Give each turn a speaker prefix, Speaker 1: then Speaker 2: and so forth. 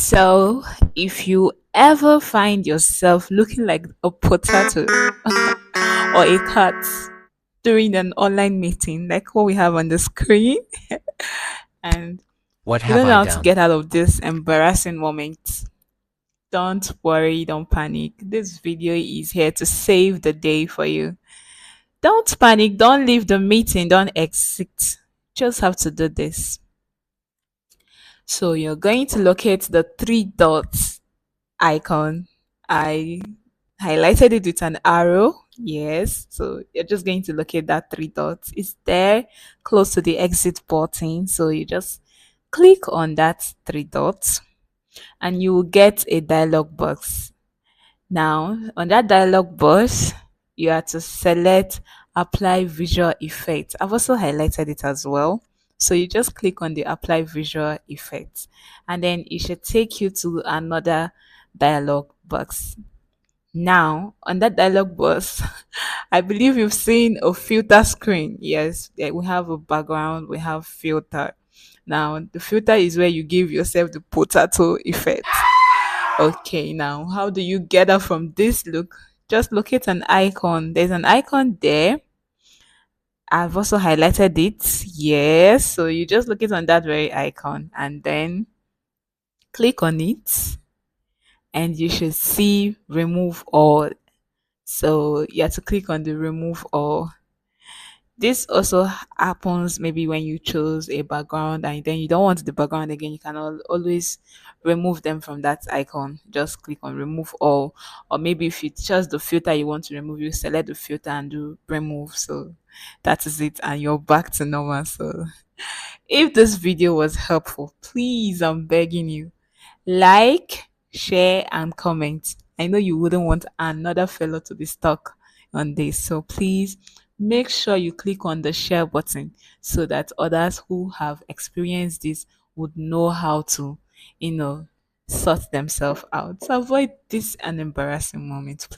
Speaker 1: So, if you ever find yourself looking like a potato or a cat during an online meeting, like what we have on the screen, and
Speaker 2: What
Speaker 1: you
Speaker 2: have
Speaker 1: don't know
Speaker 2: I
Speaker 1: how to
Speaker 2: done?
Speaker 1: get out of this embarrassing moment, don't worry, don't panic. This video is here to save the day for you. Don't panic, don't leave the meeting, don't exit. Just have to do this. So, you're going to locate the three dots icon. I highlighted it with an arrow. Yes. So you're just going to locate that three dots. It's there close to the exit button. So you just click on that three dots and you will get a dialog box. Now, on that dialog box, you have to select apply visual effect. I've also highlighted it as well. So you just click on the apply visual effect and then it should take you to another dialog box. Now, on that dialog box, I believe you've seen a filter screen. Yes, we have a background, we have filter. Now, the filter is where you give yourself the potato effect. Okay, now how do you get out from this look? Just locate an icon. There's an icon there. I've also highlighted it. Yes, so you just look it on that very icon and then click on it and you should see remove all. So you have to click on the remove all. This also happens maybe when you choose a background and then you don't want the background again. You can always remove them from that icon. Just click on remove all. Or maybe if you choose the filter you want to remove, you select the filter and do remove. So that is it, and you're back to normal. So if this video was helpful, please, I'm begging you, like, share, and comment. I know you wouldn't want another fellow to be stuck on this. So please make sure you click on the share button so that others who have experienced this would know how to, you know, sort themselves out. So avoid this an embarrassing moment.